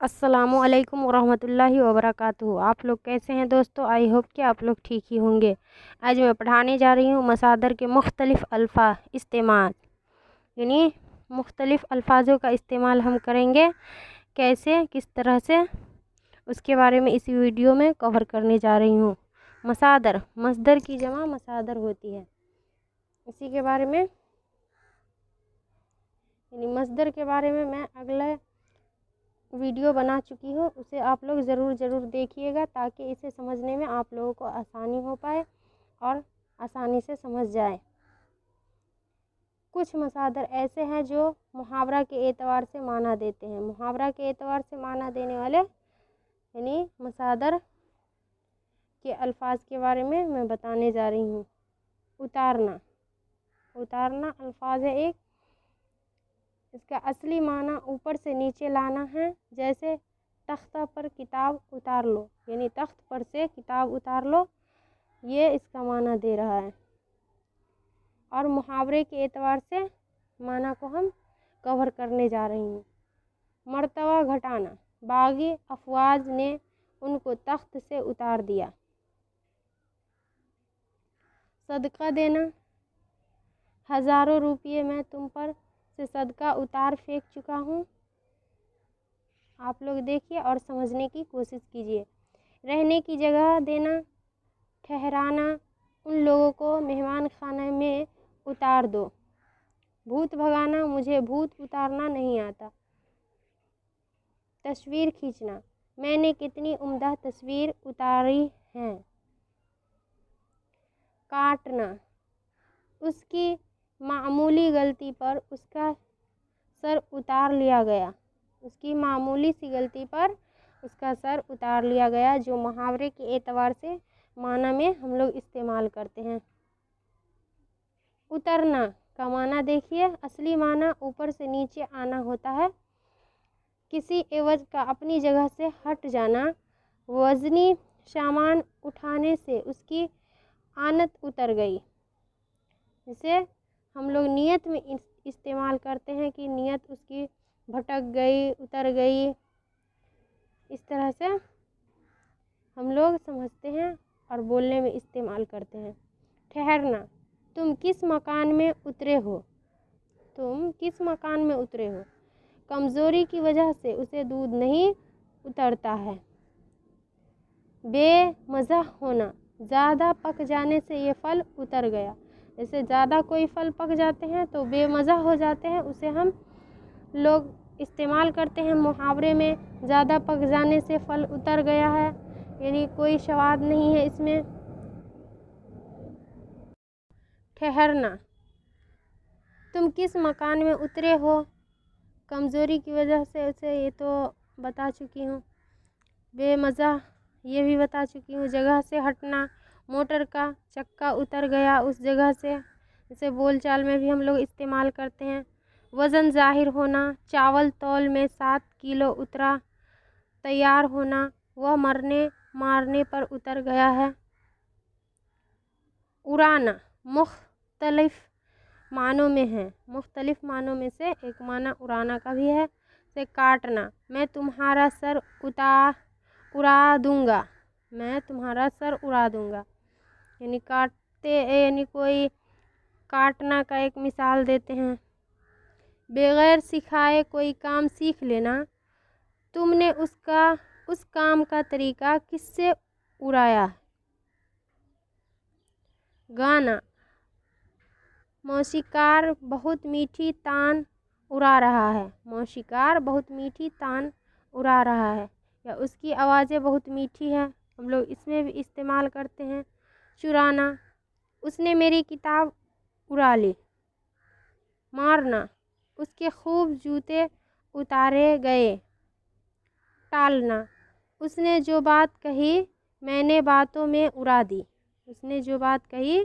अस्सलामु अलैकुम वरहमतुल्लाहि वबरकातुहू। आप लोग कैसे हैं दोस्तों? आई होप कि आप लोग ठीक ही होंगे। आज मैं पढ़ाने जा रही हूँ मसादर के मुख्तलिफ़ अल्फाज इस्तेमाल, यानी मुख्तलिफ़ अल्फाजों का इस्तेमाल हम करेंगे कैसे, किस तरह से, उसके बारे में इस वीडियो में कवर करने जा रही हूँ। मसादर, मसदर की जमा मसादर होती है, इसी के बारे में, यानी मसदर के बारे में मैं अगला वीडियो बना चुकी हूँ, उसे आप लोग ज़रूर देखिएगा ताकि इसे समझने में आप लोगों को आसानी हो पाए और आसानी से समझ जाए। कुछ मसादर ऐसे हैं जो मुहावरा के एतबार से माना देते हैं। मुहावरा के एतबार से माना देने वाले यानी मसादर के अल्फाज के बारे में मैं बताने जा रही हूँ। उतारना, उतारना अल्फाज है एक, इसका असली माना ऊपर से नीचे लाना है। जैसे तख्ता पर किताब उतार लो, यानी तख्त पर से किताब उतार लो, ये इसका माना दे रहा है। और मुहावरे के एतबार से माना को हम कवर करने जा रही हूँ। मर्तबा घटाना, बागी अफवाज ने उनको तख्त से उतार दिया। सदका देना, हज़ारों रुपये मैं तुम पर से सदका उतार फेंक चुका हूँ। आप लोग देखिए और समझने की कोशिश कीजिए। रहने की जगह देना, ठहराना, उन लोगों को मेहमान खाने में उतार दो। भूत भगाना, मुझे भूत उतारना नहीं आता। तस्वीर खींचना, मैंने कितनी उम्दा तस्वीर उतारी हैं। काटना, उसकी मामूली गलती पर उसका सर उतार लिया गया। उसकी मामूली सी गलती पर उसका सर उतार लिया गया, जो मुहावरे के एतबार से माना में हम लोग इस्तेमाल करते हैं। उतरना का माना देखिए, असली माना ऊपर से नीचे आना होता है। किसी एवज का अपनी जगह से हट जाना। वज़नी सामान उठाने से उसकी आनत उतर गई। इसे हम लोग नियत में इस्तेमाल करते हैं कि नियत उसकी भटक गई, उतर गई, इस तरह से हम लोग समझते हैं और बोलने में इस्तेमाल करते हैं। ठहरना, तुम किस मकान में उतरे हो? तुम किस मकान में उतरे हो? कमज़ोरी की वजह से उसे दूध नहीं उतरता है। बेमज़ा होना, ज़्यादा पक जाने से ये फल उतर गया। जैसे ज़्यादा कोई फल पक जाते हैं तो बेमज़ा हो जाते हैं, उसे हम लोग इस्तेमाल करते हैं मुहावरे में। ज़्यादा पक जाने से फल उतर गया है, यानी कोई स्वाद नहीं है इसमें। ठहरना, तुम किस मकान में उतरे हो? कमज़ोरी की वजह से उसे ये तो बता चुकी हूँ। बेमज़ा ये भी बता चुकी हूँ। जगह से हटना, मोटर का चक्का उतर गया उस जगह से, इसे बोलचाल में भी हम लोग इस्तेमाल करते हैं। वज़न ज़ाहिर होना, चावल तौल में 7 किलो उतरा। तैयार होना, वह मरने मारने पर उतर गया है। उड़ाना मुख्तलिफ़ मानों में है, मुख्तलिफ़ मानों में से एक माना उड़ाना का भी है। से काटना, मैं तुम्हारा सर उड़ा दूँगा। मैं तुम्हारा सर उड़ा दूँगा, यानी काटते, यानी कोई काटना का एक मिसाल देते हैं। बगैर सिखाए कोई काम सीख लेना, तुमने उस काम का तरीका किससे उड़ाया? गाना, मौसीकार बहुत मीठी तान उड़ा रहा है। मौसीकार बहुत मीठी तान उड़ा रहा है, या उसकी आवाज़ें बहुत मीठी हैं, हम लोग इसमें भी इस्तेमाल करते हैं। चुराना, उसने मेरी किताब उड़ा ली। मारना, उसके खूब जूते उतारे गए। टालना, उसने जो बात कही मैंने बातों में उड़ा दी। उसने जो बात कही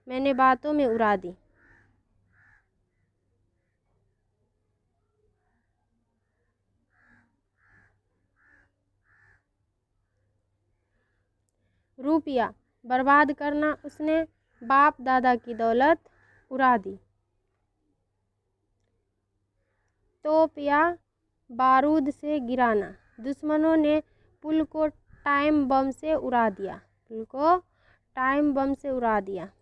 मैंने बातों में उड़ा दी। रुपया बर्बाद करना, उसने बाप दादा की दौलत उड़ा दी। तोप या बारूद से गिराना, दुश्मनों ने पुल को टाइम बम से उड़ा दिया। पुल को टाइम बम से उड़ा दिया।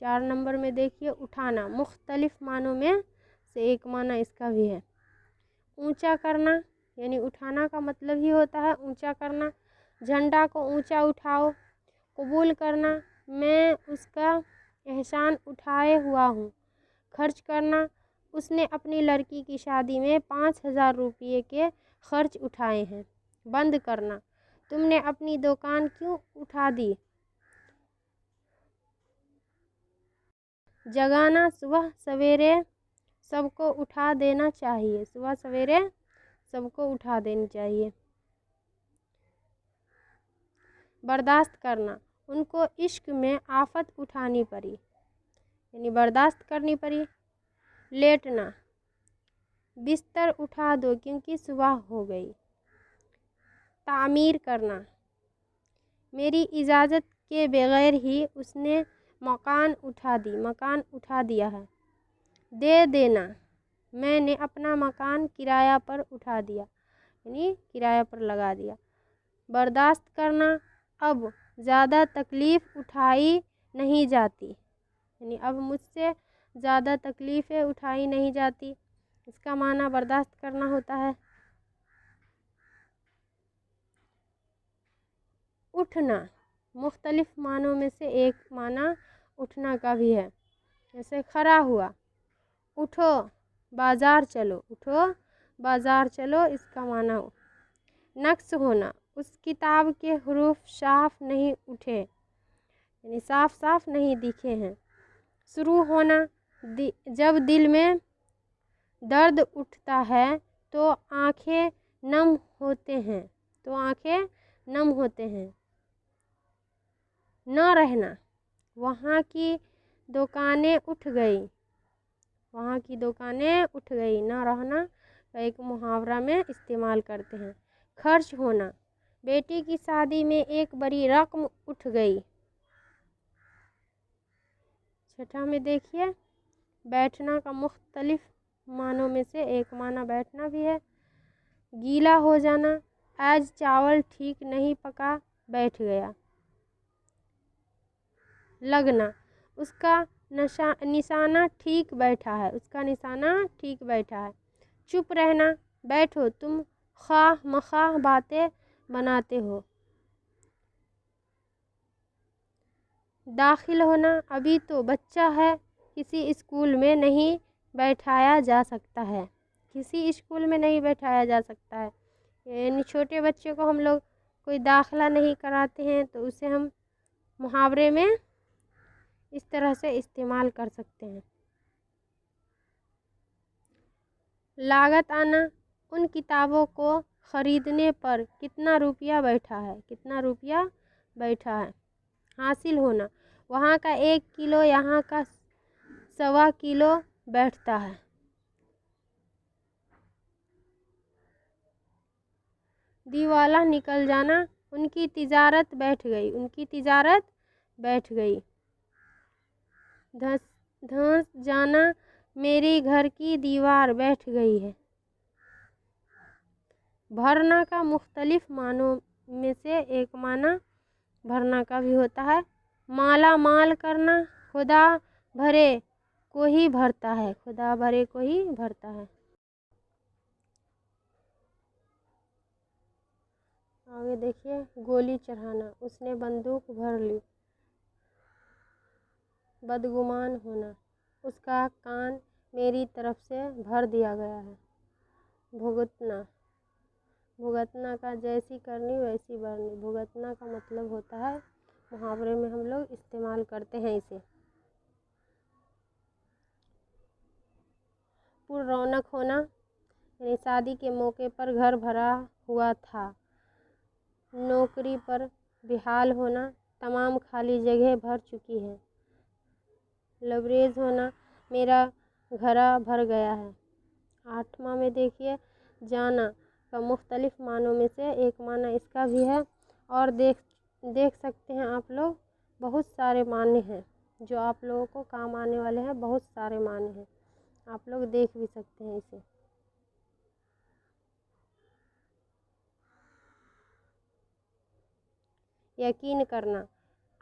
4 नंबर में देखिए उठाना, मुख्तलिफ मानों में से एक माना इसका भी है। ऊंचा करना, यानी उठाना का मतलब ही होता है ऊंचा करना। झंडा को ऊंचा उठाओ। कबूल करना, मैं उसका एहसान उठाए हुआ हूँ। खर्च करना, उसने अपनी लड़की की शादी में 5,000 रुपये के खर्च उठाए हैं। बंद करना, तुमने अपनी दुकान क्यों उठा दी। जगाना, सुबह सवेरे सबको उठा देना चाहिए। सुबह सवेरे सबको उठा देनी चाहिए। बर्दाश्त करना, उनको इश्क में आफत उठानी पड़ी, यानी बर्दाश्त करनी पड़ी। लेटना, बिस्तर उठा दो क्योंकि सुबह हो गई। तामीर करना, मेरी इजाज़त के बगैर ही उसने मकान उठा दिया है। दे देना, मैंने अपना मकान किराया पर उठा दिया, यानी किराया पर लगा दिया। बर्दाश्त करना, अब ज़्यादा तकलीफ़ उठाई नहीं जाती, यानी अब मुझसे ज़्यादा तकलीफ़ें उठाई नहीं जाती। इसका माना बर्दाश्त करना होता है। उठना, मुख्तलिफ मानों में से एक माना उठना का भी है। जैसे खड़ा हुआ, उठो बाज़ार चलो। उठो बाज़ार चलो, इसका माना हो। नक्स होना, उस किताब के हरूफ साफ नहीं उठे, यानी साफ साफ नहीं दिखे हैं। शुरू होना, जब दिल में दर्द उठता है तो आंखें नम होते हैं, न रहना, वहाँ की दुकानें उठ गई, न रहना एक मुहावरा में इस्तेमाल करते हैं। खर्च होना, बेटी की शादी में एक बड़ी रकम उठ गई। 6 में देखिए बैठना का मुख्तलिफ मानों में से एक माना बैठना भी है। गीला हो जाना, आज चावल ठीक नहीं पका, बैठ गया। लगना, उसका निशाना ठीक बैठा है, चुप रहना, बैठो तुम खाह मखाह बातें बनाते हो। दाखिल होना, अभी तो बच्चा है, किसी स्कूल में नहीं बैठाया जा सकता है, यानी छोटे बच्चे को हम लोग कोई दाखिला नहीं कराते हैं तो उसे हम मुहावरे में इस तरह से इस्तेमाल कर सकते हैं। लागत आना, उन किताबों को ख़रीदने पर कितना रुपया बैठा है। हासिल होना, वहाँ का 1 किलो यहाँ का 1.25 किलो बैठता है। दीवाला निकल जाना, उनकी तिजारत बैठ गई। धंस जाना, मेरी घर की दीवार बैठ गई है। भरना का मुख्तलिफ मानों में से एक माना भरना का भी होता है। माला माल करना, खुदा भरे को ही भरता है, आगे देखिए गोली चढ़ाना, उसने बंदूक भर ली। बदगुमान होना, उसका कान मेरी तरफ से भर दिया गया है। भुगतना का जैसी करनी वैसी भरनी, भुगतना का मतलब होता है मुहावरे में हम लोग इस्तेमाल करते हैं इसे। पुर रौनक होना, यानी शादी के मौके पर घर भरा हुआ था। नौकरी पर बेहाल होना, तमाम खाली जगह भर चुकी है। लबरेज होना, मेरा घड़ा भर गया है। 8वां में देखिए जाना का मुख्तलिफ मानों में से एक माना इसका भी है। और देख सकते हैं आप लोग बहुत सारे माने हैं जो आप लोगों को काम आने वाले हैं, बहुत सारे माने हैं, आप लोग देख भी सकते हैं इसे। यकीन करना,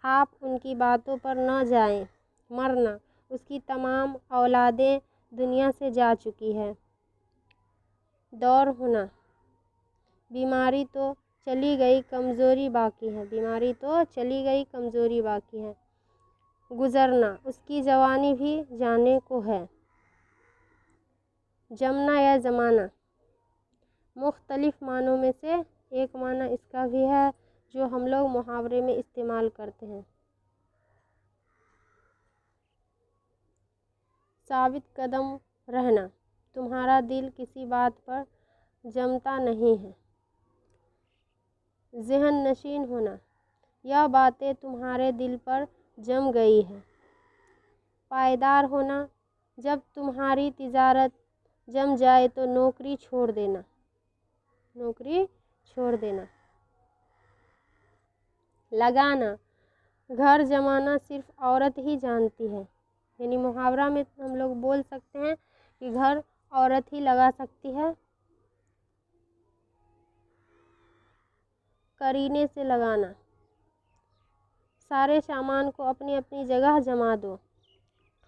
आप उनकी बातों पर न जाएं। मरना, उसकी तमाम औलादें दुनिया से जा चुकी है। दौर होना, बीमारी तो चली गई, कमज़ोरी बाकी है। बीमारी तो चली गई, कमज़ोरी बाकी है। गुज़रना, उसकी जवानी भी जाने को है। जमना या ज़माना, मुख्तलिफ़ मानों में से एक माना इसका भी है जो हम लोग मुहावरे में इस्तेमाल करते हैं। साबित कदम रहना, तुम्हारा दिल किसी बात पर जमता नहीं है। ज़हन नशीन होना, यह बातें तुम्हारे दिल पर जम गई है। पायदार होना, जब तुम्हारी तिजारत जम जाए तो नौकरी छोड़ देना। नौकरी छोड़ देना। लगाना, घर जमाना सिर्फ औरत ही जानती है। यानी मुहावरा में हम लोग बोल सकते हैं कि घर औरत ही लगा सकती है। करीने से लगाना, सारे सामान को अपनी अपनी जगह जमा दो।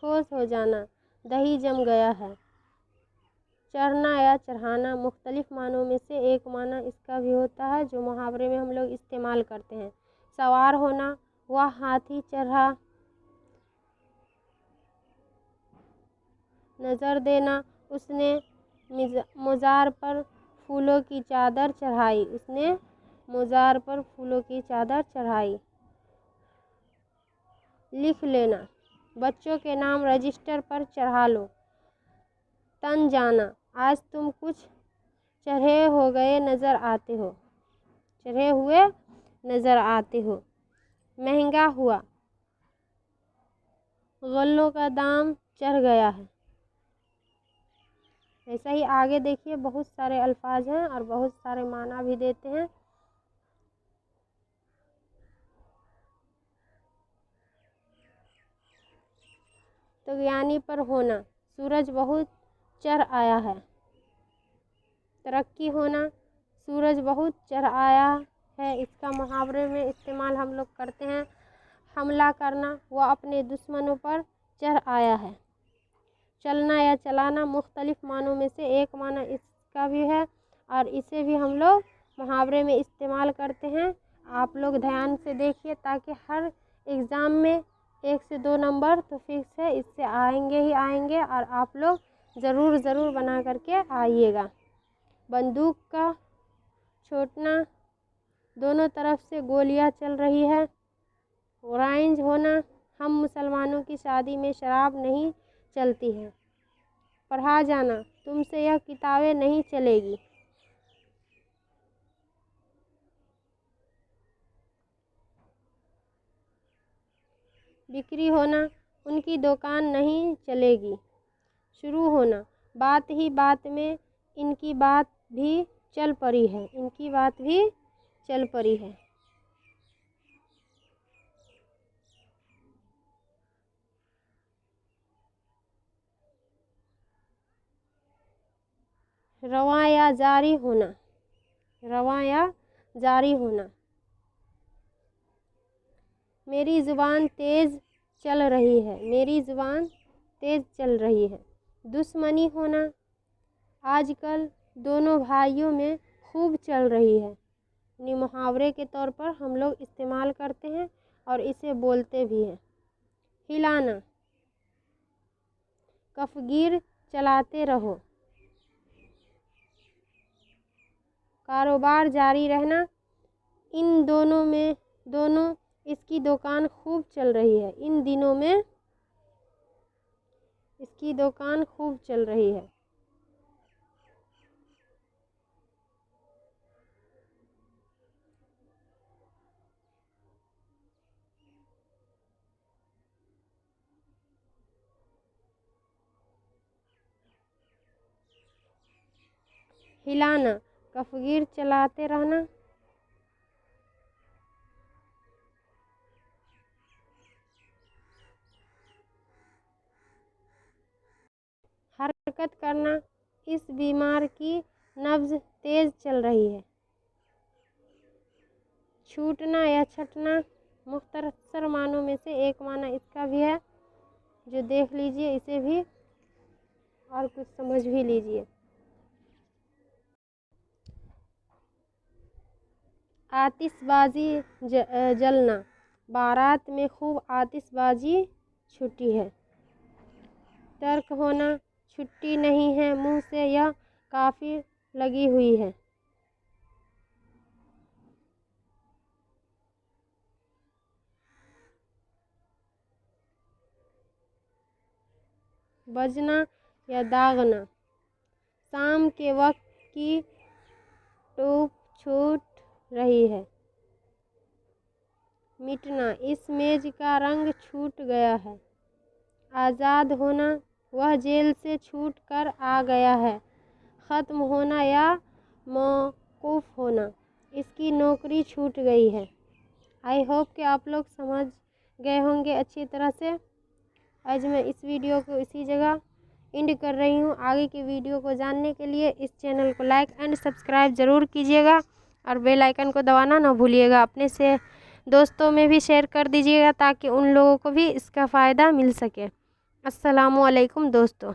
ठोस हो जाना, दही जम गया है। चढ़ना या चढ़ाना, मुख्तलिफ मानों में से एक माना इसका भी होता है जो मुहावरे में हम लोग इस्तेमाल करते हैं। सवार होना, वह हाथी चढ़ा। नज़र देना, उसने मज़ार पर फूलों की चादर चढ़ाई। उसने मज़ार पर फूलों की चादर चढ़ाई। लिख लेना, बच्चों के नाम रजिस्टर पर चढ़ा लो। तन जाना, आज तुम कुछ चढ़े हो गए नज़र आते हो। चढ़े हुए नज़र आते हो। महंगा हुआ, गल्लों का दाम चढ़ गया है। ऐसा ही आगे देखिए बहुत सारे अल्फाज हैं और बहुत सारे माना भी देते हैं। तुग़यानी पर होना, सूरज बहुत चढ़ आया है। तरक्की होना, सूरज बहुत चढ़ आया है। इसका मुहावरे में इस्तेमाल हम लोग करते हैं। हमला करना, वह अपने दुश्मनों पर चढ़ आया है। चलना या चलाना, मुख्तलिफ मानों में से एक माना इसका भी है और इसे भी हम लोग मुहावरे में इस्तेमाल करते हैं। आप लोग ध्यान से देखिए ताकि हर एग्ज़ाम में 1 से 2 नंबर तो फिक्स है, इससे आएंगे ही आएंगे और आप लोग ज़रूर बना करके आइएगा। बंदूक का छोड़ना, दोनों तरफ से गोलियां चल रही है। ऑरेंज होना, हम मुसलमानों की शादी में शराब नहीं चलती है। पढ़ा जाना, तुमसे यह किताबें नहीं चलेगी। बिक्री होना, उनकी दुकान नहीं चलेगी। शुरू होना, बात ही बात में इनकी बात भी चल पड़ी है। इनकी बात भी चल पड़ी है। रवां या जारी होना, रवां या जारी होना। मेरी ज़ुबान तेज़ चल रही है। मेरी ज़ुबान तेज़ चल रही है। दुश्मनी होना, आजकल दोनों भाइयों में खूब चल रही है। यानी मुहावरे के तौर पर हम लोग इस्तेमाल करते हैं और इसे बोलते भी हैं। हिलाना, कफ़गीर चलाते रहो। कारोबार जारी रहना, इन दोनों में इसकी दुकान खूब चल रही है। इन दिनों में इसकी दुकान खूब चल रही है। हिलाना, कफ़गीर चलाते रहना। हरकत करना, इस बीमार की नब्ज़ तेज़ चल रही है। छूटना या छटना मुख्तसर मानों में से एक माना इसका भी है, जो देख लीजिए, इसे भी और कुछ समझ भी लीजिए। आतिशबाजी जलना, बारात में खूब आतिशबाजी छूटी है। तर्क होना, छुट्टी नहीं है, मुंह से यह काफ़ी लगी हुई है। बजना या दागना, शाम के वक्त की धूप छूट रही है। मिटना, इस मेज का रंग छूट गया है। आज़ाद होना, वह जेल से छूट कर आ गया है। ख़त्म होना या मौकूफ़ होना, इसकी नौकरी छूट गई है। आई होप कि आप लोग समझ गए होंगे अच्छी तरह से। आज मैं इस वीडियो को इसी जगह एंड कर रही हूँ। आगे की वीडियो को जानने के लिए इस चैनल को लाइक एंड सब्सक्राइब ज़रूर कीजिएगा और बेल आइकन को दबाना ना भूलिएगा। अपने से दोस्तों में भी शेयर कर दीजिएगा ताकि उन लोगों को भी इसका फ़ायदा मिल सके। अस्सलामु अलैकुम दोस्तों।